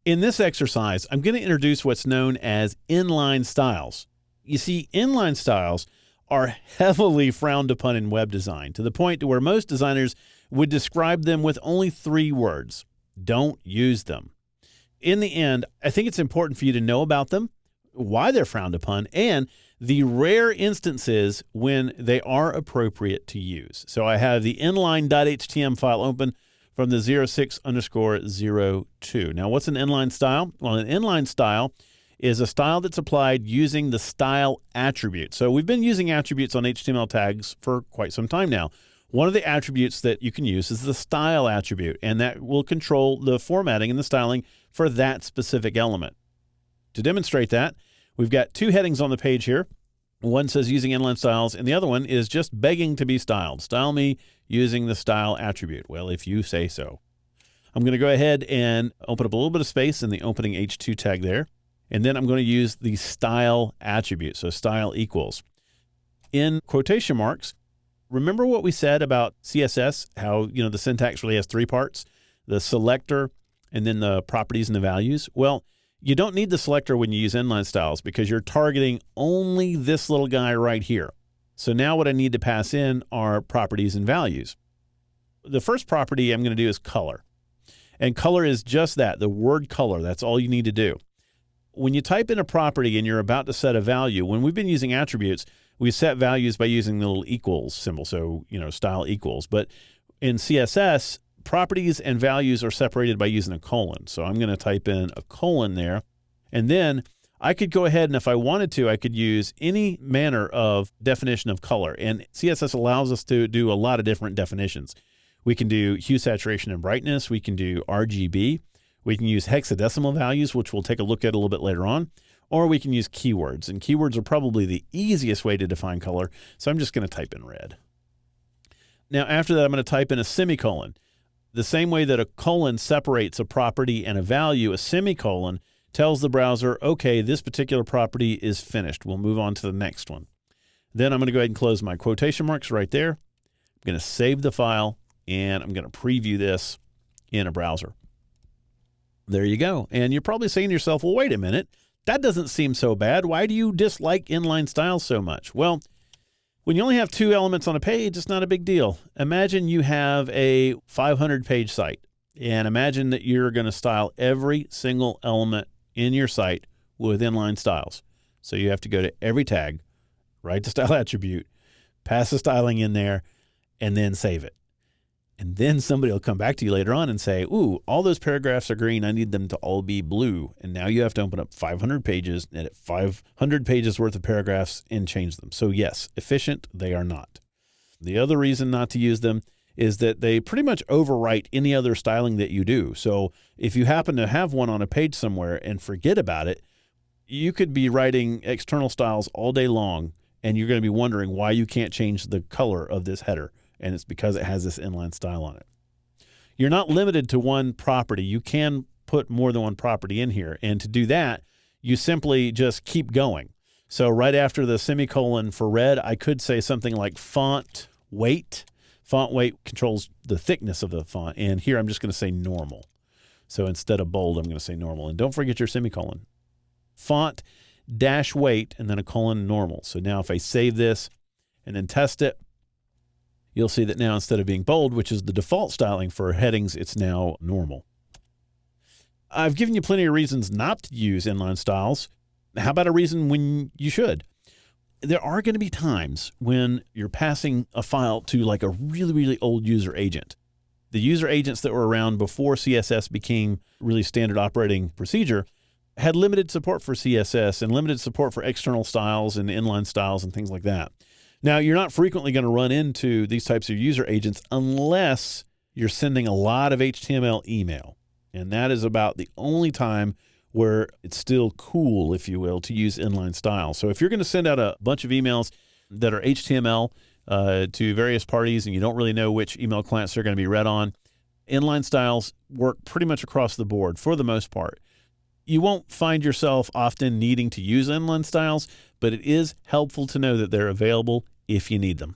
In this exercise, I'm going to introduce what's known as inline styles. You see, inline styles are heavily frowned upon in web design, to the point to where most designers would describe them with only 3 words. Don't use them. In the end, I think it's important for you to know about them, why they're frowned upon, and the rare instances when they are appropriate to use. So I have the inline.html file open from the 06_02. Now, what's an inline style? Well, an inline style is a style that's applied using the style attribute. So we've been using attributes on HTML tags for quite some time now. One of the attributes that you can use is the style attribute, and that will control the formatting and the styling for that specific element. To demonstrate that, we've got 2 headings on the page here. One says using inline styles, and the other one is just begging to be styled. Style me using the style attribute. Well, if you say so. I'm going to go ahead and open up a little bit of space in the opening H2 tag there, and then I'm going to use the style attribute, so style equals. In quotation marks, remember what we said about CSS, how the syntax really has 3 parts, the selector, and then the properties and the values? Well, you don't need the selector when you use inline styles because you're targeting only this little guy right here. So now what I need to pass in are properties and values. The first property I'm going to do is color. And color is just that, the word color. That's all you need to do. When you type in a property and you're about to set a value, when we've been using attributes, we set values by using the little equals symbol. So, style equals. But in CSS, properties and values are separated by using a colon. So I'm going to type in a colon there. And then I could go ahead and if I wanted to, I could use any manner of definition of color. And CSS allows us to do a lot of different definitions. We can do hue, saturation, and brightness. We can do RGB. We can use hexadecimal values, which we'll take a look at a little bit later on. Or we can use keywords. And keywords are probably the easiest way to define color. So I'm just going to type in red. Now, after that, I'm going to type in a semicolon. The same way that a colon separates a property and a value, a semicolon tells the browser, okay, this particular property is finished. We'll move on to the next one. Then I'm going to go ahead and close my quotation marks right there. I'm going to save the file, and I'm going to preview this in a browser. There you go. And you're probably saying to yourself, well, wait a minute. That doesn't seem so bad. Why do you dislike inline styles so much? Well, when you only have 2 elements on a page, it's not a big deal. Imagine you have a 500-page site, and imagine that you're going to style every single element in your site with inline styles. So you have to go to every tag, write the style attribute, pass the styling in there, and then save it. And then somebody will come back to you later on and say, ooh, all those paragraphs are green. I need them to all be blue. And now you have to open up 500 pages, edit 500 pages worth of paragraphs, and change them. So yes, efficient, they are not. The other reason not to use them is that they pretty much overwrite any other styling that you do. So if you happen to have one on a page somewhere and forget about it, you could be writing external styles all day long, and you're going to be wondering why you can't change the color of this header. And it's because it has this inline style on it. You're not limited to one property. You can put more than one property in here. And to do that, you simply just keep going. So right after the semicolon for red, I could say something like font weight. Font weight controls the thickness of the font. And here I'm just going to say normal. So instead of bold, I'm going to say normal. And don't forget your semicolon. Font dash weight and then a colon normal. So now if I save this and then test it, you'll see that now instead of being bold, which is the default styling for headings, it's now normal. I've given you plenty of reasons not to use inline styles. How about a reason when you should? There are going to be times when you're passing a file to like a really, really old user agent. The user agents that were around before CSS became really standard operating procedure had limited support for CSS and limited support for external styles and inline styles and things like that. Now, you're not frequently going to run into these types of user agents unless you're sending a lot of HTML email. And that is about the only time where it's still cool, if you will, to use inline style. So if you're going to send out a bunch of emails that are HTML to various parties and you don't really know which email clients they're going to be read on, inline styles work pretty much across the board for the most part. You won't find yourself often needing to use inline styles, but it is helpful to know that they're available if you need them.